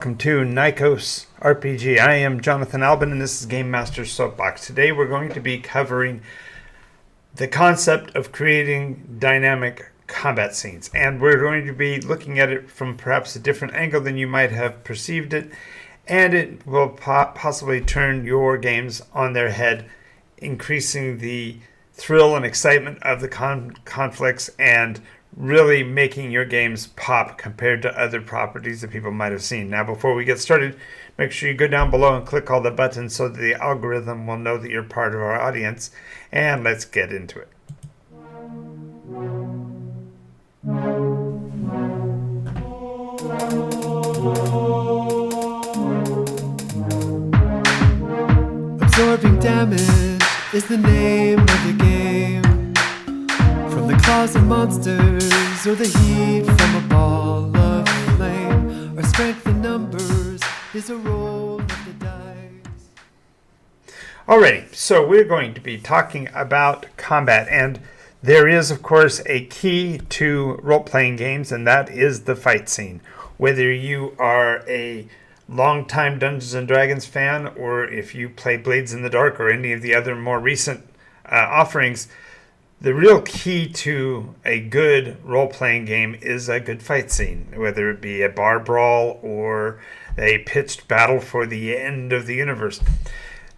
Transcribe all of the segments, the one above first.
Welcome to Nikos RPG. I am Jonathan Albin, and this is Game Master Soapbox. Today we're going to be covering the concept of creating dynamic combat scenes, and we're going to be looking at it from perhaps a different angle than you might have perceived it, and it will possibly turn your games on their head, increasing the thrill and excitement of the conflicts and really making your games pop compared to other properties that people might have seen. Now, before we get started, make sure you go down below and click all the buttons so that the algorithm will know that you're part of our audience. And let's get into it. Absorbing damage is the name of the game. From the claws of monsters or the heat from a ball of flame, or strength in numbers is a roll of the dice. Alrighty, so we're going to be talking about combat, and there is, of course, a key to role-playing games, and that is the fight scene. Whether you are a longtime Dungeons & Dragons fan, or if you play Blades in the Dark or any of the other more recent offerings, the real key to a good role-playing game is a good fight scene, whether it be a bar brawl or a pitched battle for the end of the universe.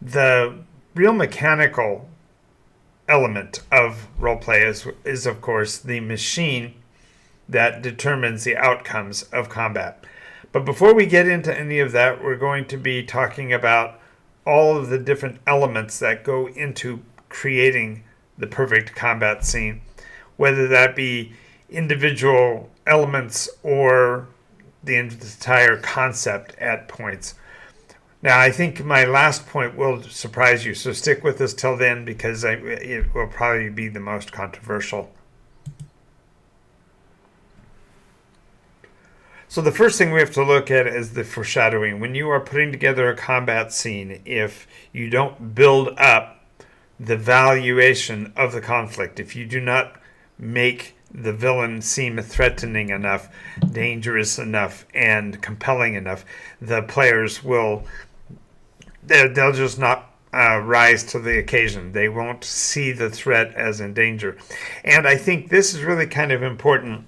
The real mechanical element of roleplay is of course, the machine that determines the outcomes of combat. But before we get into any of that, we're going to be talking about all of the different elements that go into creating the perfect combat scene, whether that be individual elements or the entire concept at points. Now, I think my last point will surprise you, so stick with us till then because it will probably be the most controversial. So the first thing we have to look at is the foreshadowing. When you are putting together a combat scene, if you don't build up the valuation of the conflict, if you do not make the villain seem threatening enough, dangerous enough, and compelling enough, the players they'll just not rise to the occasion. They won't see the threat as in danger. And I think this is really kind of important.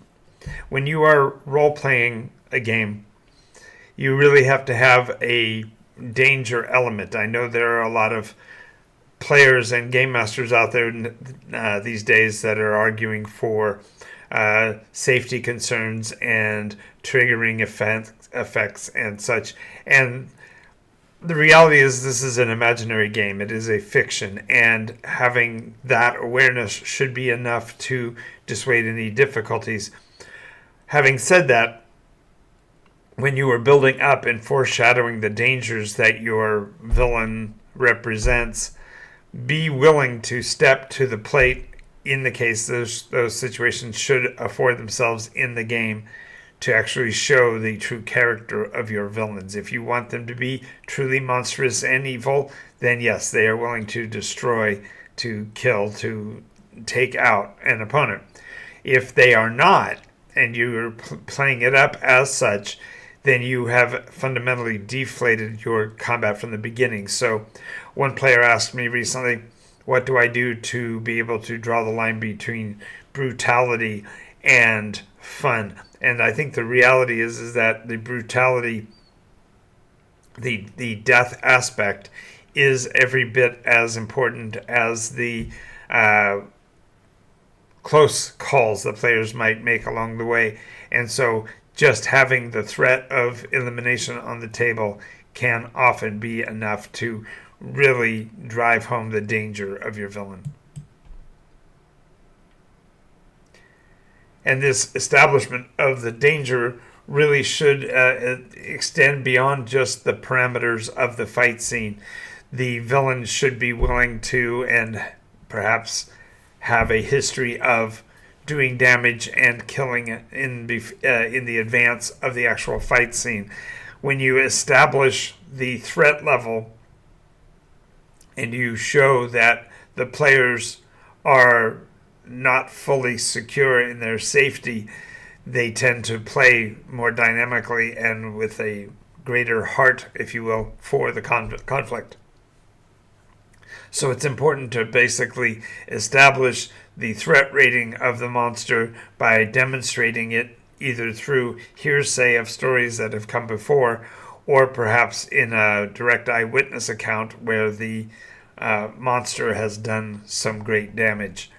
When you are role-playing a game, you really have to have a danger element. I know there are a lot of players and game masters out there these days that are arguing for safety concerns and triggering effects and such. And the reality is this is an imaginary game. It is a fiction, and having that awareness should be enough to dissuade any difficulties. Having said that, when you are building up and foreshadowing the dangers that your villain represents, be willing to step to the plate in the case those situations should afford themselves in the game to actually show the true character of your villains. If you want them to be truly monstrous and evil, then yes, they are willing to destroy, to kill, to take out an opponent. If they are not, and you're playing it up as such, then you have fundamentally deflated your combat from the beginning. So one player asked me recently, what do I do to be able to draw the line between brutality and fun? And I think the reality is that the brutality, the death aspect, is every bit as important as the close calls that players might make along the way. And so just having the threat of elimination on the table can often be enough to really drive home the danger of your villain. And this establishment of the danger really should extend beyond just the parameters of the fight scene. The villain should be willing to, and perhaps have a history of, doing damage and killing in the advance of the actual fight scene. When you establish the threat level and you show that the players are not fully secure in their safety, they tend to play more dynamically and with a greater heart, if you will, for the conflict. So it's important to basically establish the threat rating of the monster by demonstrating it either through hearsay of stories that have come before, or perhaps in a direct eyewitness account where the monster has done some great damage.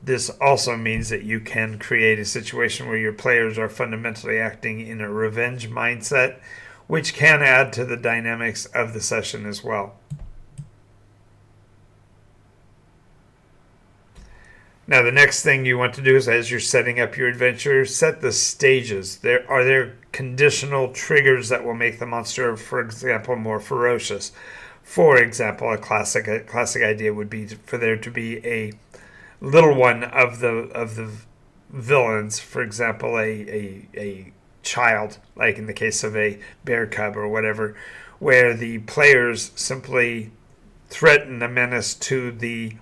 This also means that you can create a situation where your players are fundamentally acting in a revenge mindset, which can add to the dynamics of the session as well. Now, the next thing you want to do is, as you're setting up your adventure, set the stages. Are there conditional triggers that will make the monster, for example, more ferocious? For example, a classic idea would be for there to be a little one of the villains, for example, a child, like in the case of a bear cub or whatever, where the players simply threaten a menace to the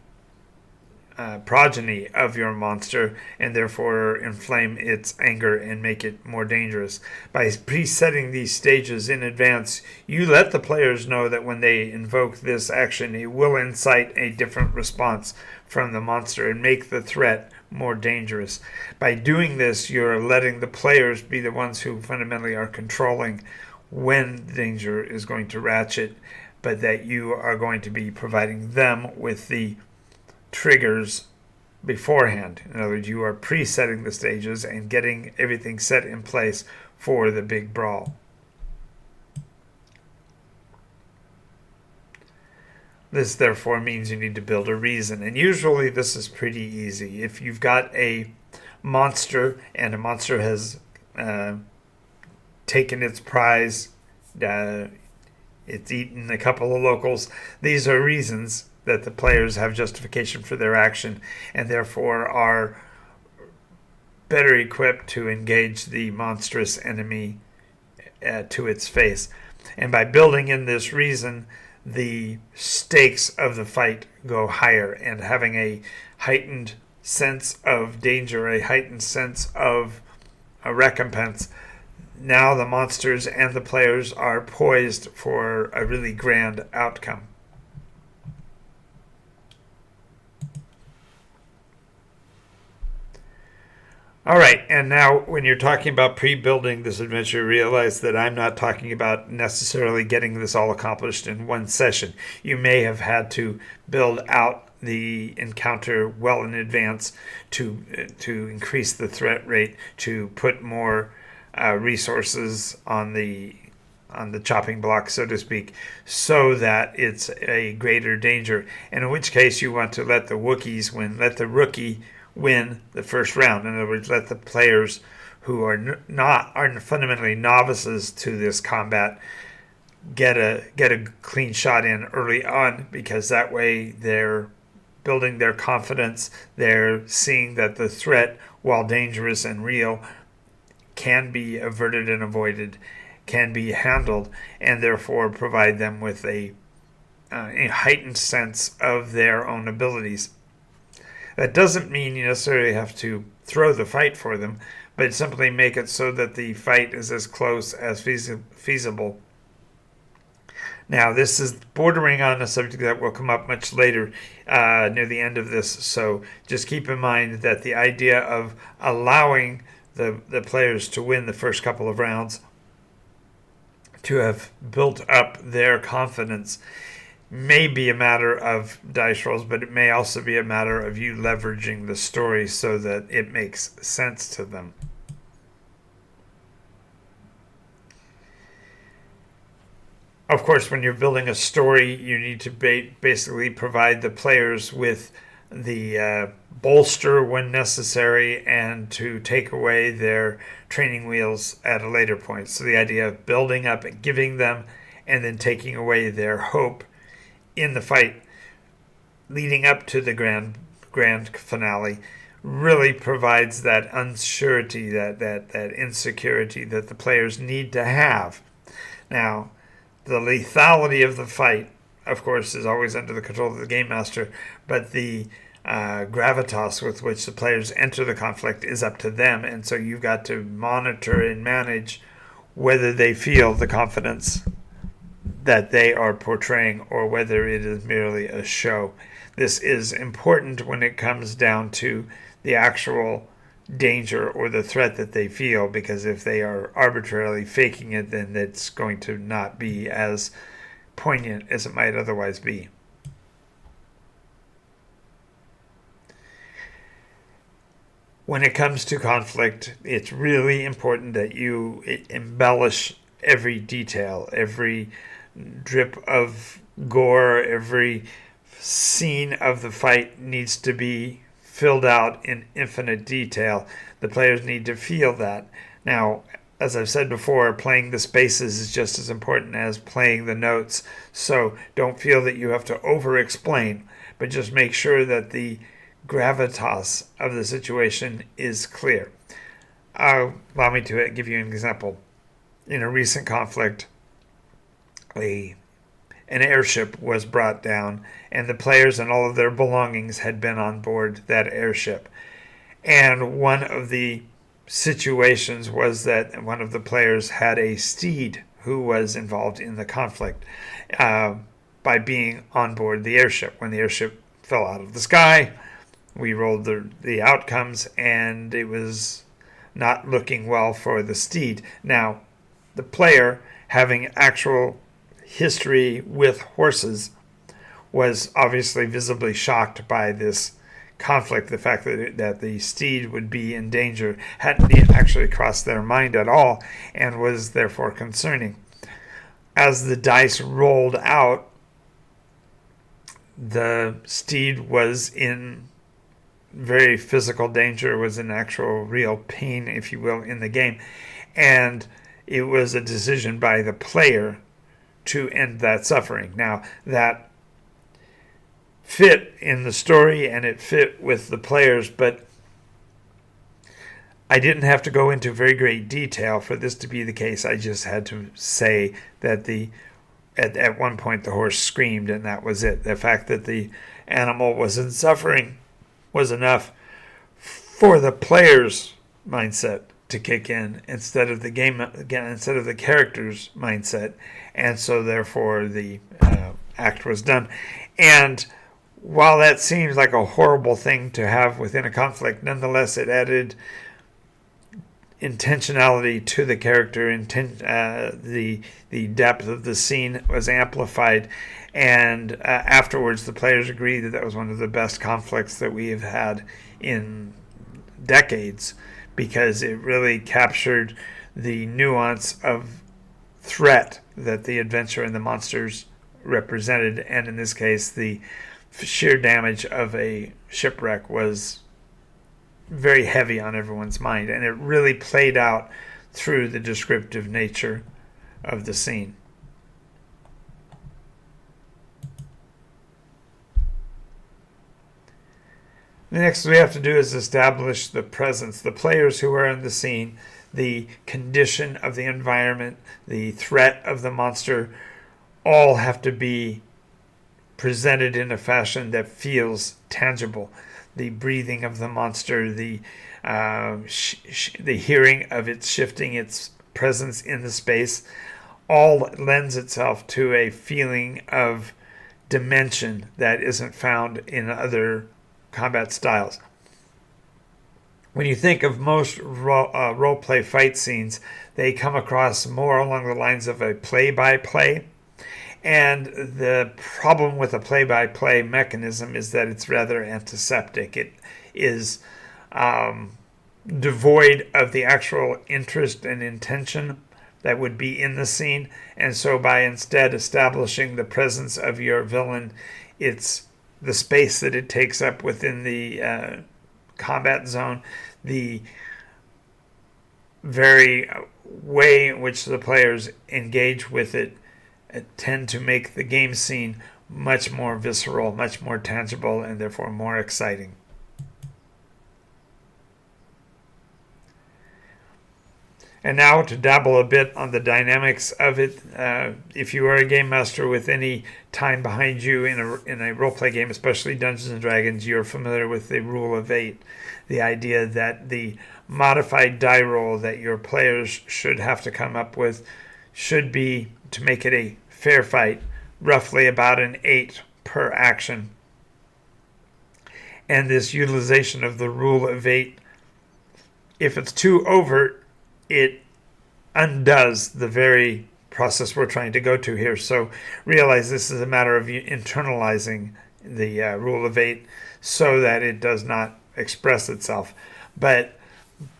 progeny of your monster and therefore inflame its anger and make it more dangerous. By presetting these stages in advance, you let the players know that when they invoke this action, it will incite a different response from the monster and make the threat more dangerous. By doing this, you're letting the players be the ones who fundamentally are controlling when danger is going to ratchet, but that you are going to be providing them with the triggers beforehand. In other words, you are presetting the stages and getting everything set in place for the big brawl. This therefore means you need to build a reason, and usually this is pretty easy. If you've got a monster and a monster has taken its prize, it's eaten a couple of locals, these are reasons that the players have justification for their action and therefore are better equipped to engage the monstrous enemy to its face. And by building in this reason, the stakes of the fight go higher, and having a heightened sense of danger, a heightened sense of a recompense. Now the monsters and the players are poised for a really grand outcome. All right, and now when you're talking about pre-building this adventure, realize that I'm not talking about necessarily getting this all accomplished in one session. You may have had to build out the encounter well in advance to increase the threat rate, to put more resources on the chopping block, so to speak, so that it's a greater danger. And in which case you want to let the Wookiees win, let the rookie win the first round. In other words, let the players who are fundamentally novices to this combat get a clean shot in early on, because that way they're building their confidence. They're seeing that the threat, while dangerous and real, can be averted and avoided, can be handled, and therefore provide them with a heightened sense of their own abilities. That doesn't mean you necessarily have to throw the fight for them, but simply make it so that the fight is as close as feasible. Now, this is bordering on a subject that will come up much later near the end of this, so just keep in mind that the idea of allowing the players to win the first couple of rounds, to have built up their confidence, may be a matter of dice rolls, but it may also be a matter of you leveraging the story so that it makes sense to them. Of course, when you're building a story, you need to basically provide the players with the bolster when necessary, and to take away their training wheels at a later point. So the idea of building up and giving them, and then taking away their hope in the fight leading up to the grand finale really provides that uncertainty, that insecurity that the players need to have. Now, the lethality of the fight, of course, is always under the control of the game master, but the gravitas with which the players enter the conflict is up to them, and so you've got to monitor and manage whether they feel the confidence that they are portraying or whether it is merely a show. This is important when it comes down to the actual danger or the threat that they feel, because if they are arbitrarily faking it, then it's going to not be as poignant as it might otherwise be. When it comes to conflict, it's really important that you embellish every detail, every drip of gore, every scene of the fight needs to be filled out in infinite detail. The players need to feel that. Now, as I've said before, playing the spaces is just as important as playing the notes. So don't feel that you have to over-explain, but just make sure that the gravitas of the situation is clear. Allow me to give you an example. In a recent conflict, an airship was brought down, and the players and all of their belongings had been on board that airship. And one of the situations was that one of the players had a steed who was involved in the conflict by being on board the airship. When the airship fell out of the sky, we rolled the outcomes, and it was not looking well for the steed. Now, the player, having actual history with horses, was obviously visibly shocked by this conflict. The fact that the steed would be in danger hadn't actually crossed their mind at all, and was therefore concerning. As the dice rolled out, the steed was in very physical danger, was in actual real pain, if you will, in the game. And it was a decision by the player to end that suffering. Now, that fit in the story and it fit with the players, but I didn't have to go into very great detail for this to be the case. I just had to say that at one point the horse screamed, and that was it. The fact that the animal wasn't suffering was enough for the player's mindset to kick in instead of the game, again, instead of the character's mindset, and so therefore the act was done. And while that seems like a horrible thing to have within a conflict, nonetheless it added intentionality to the character. The depth of the scene was amplified, and afterwards the players agreed that was one of the best conflicts that we have had in decades, because it really captured the nuance of threat that the adventure and the monsters represented, and in this case the sheer damage of a shipwreck was very heavy on everyone's mind, and it really played out through the descriptive nature of the scene. The next we have to do is establish the presence, the players who are in the scene, the condition of the environment, the threat of the monster, all have to be presented in a fashion that feels tangible. The breathing of the monster, the hearing of it shifting its presence in the space, all lends itself to a feeling of dimension that isn't found in other combat styles. When you think of most role-play fight scenes, they come across more along the lines of a play-by-play. And the problem with a play-by-play mechanism is that it's rather antiseptic. It is devoid of the actual interest and intention that would be in the scene. And so by instead establishing the presence of your villain, it's the space that it takes up within the combat zone, the very way in which the players engage with it, tend to make the game scene much more visceral, much more tangible, and therefore more exciting. And now to dabble a bit on the dynamics of it, if you are a game master with any time behind you in a role-play game, especially Dungeons and Dragons, you're familiar with the rule of 8, the idea that the modified die roll that your players should have to come up with should be, to make it a fair fight, roughly about an 8 per action. And this utilization of the rule of 8, if it's too overt, it undoes the very process we're trying to go to here. So realize this is a matter of internalizing the rule of 8 so that it does not express itself. But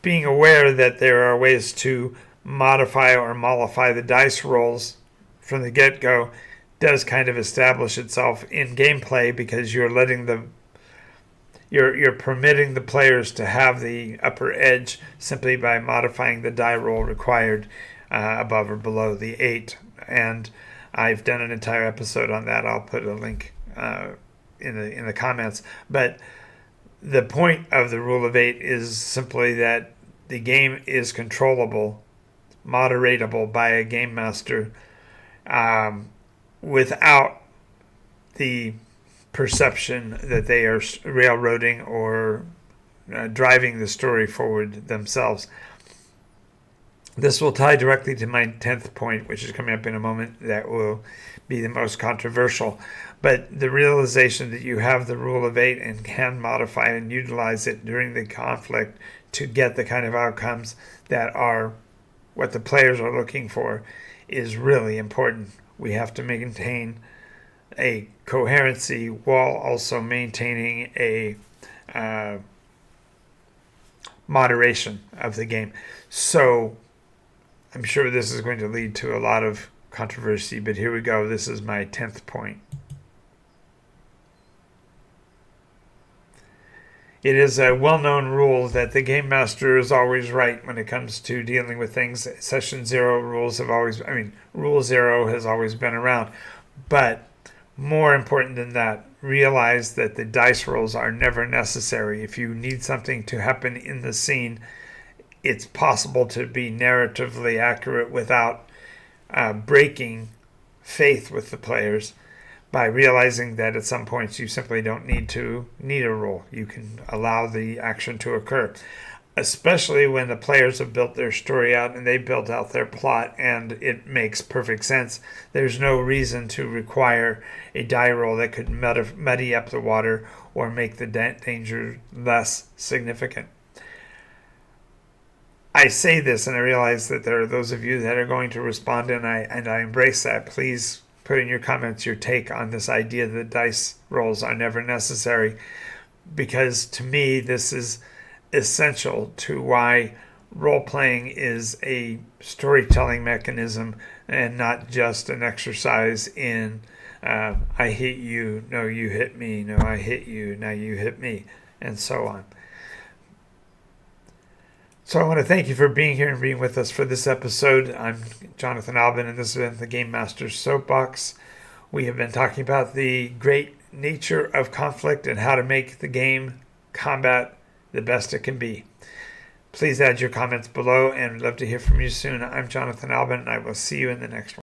being aware that there are ways to modify or mollify the dice rolls from the get-go does kind of establish itself in gameplay, because you're permitting the players to have the upper edge simply by modifying the die roll required above or below the 8. And I've done an entire episode on that. I'll put a link in the comments. But the point of the rule of 8 is simply that the game is controllable, moderatable by a game master without the perception that they are railroading or driving the story forward themselves. This will tie directly to my 10th point, which is coming up in a moment, that will be the most controversial. But the realization that you have the rule of 8 and can modify and utilize it during the conflict to get the kind of outcomes that are what the players are looking for is really important. We have to maintain a coherency while also maintaining a moderation of the game. So I'm sure this is going to lead to a lot of controversy, but here we go. This is my 10th point. It is a well-known rule that the game master is always right when it comes to dealing with things. Session 0 rules have always, Rule 0 has always been around. But more important than that, realize that the dice rolls are never necessary. If you need something to happen in the scene, it's possible to be narratively accurate without breaking faith with the players, by realizing that at some points you simply don't need a roll. You can allow the action to occur, especially when the players have built their story out and they built out their plot and it makes perfect sense. There's no reason to require a die roll that could muddy up the water or make the danger less significant. I say this and I realize that there are those of you that are going to respond, and I embrace that. Please put in your comments your take on this idea that dice rolls are never necessary, because to me this is essential to why role-playing is a storytelling mechanism and not just an exercise in I hit you, no you hit me, no I hit you, now you hit me, and so on. So I want to thank you for being here and being with us for this episode. I'm Jonathan Albin, and this has been the Game Master's Soapbox. We have been talking about the great nature of conflict and how to make the game combat the best it can be. Please add your comments below, and we'd love to hear from you soon. I'm Jonathan Albin, and I will see you in the next one.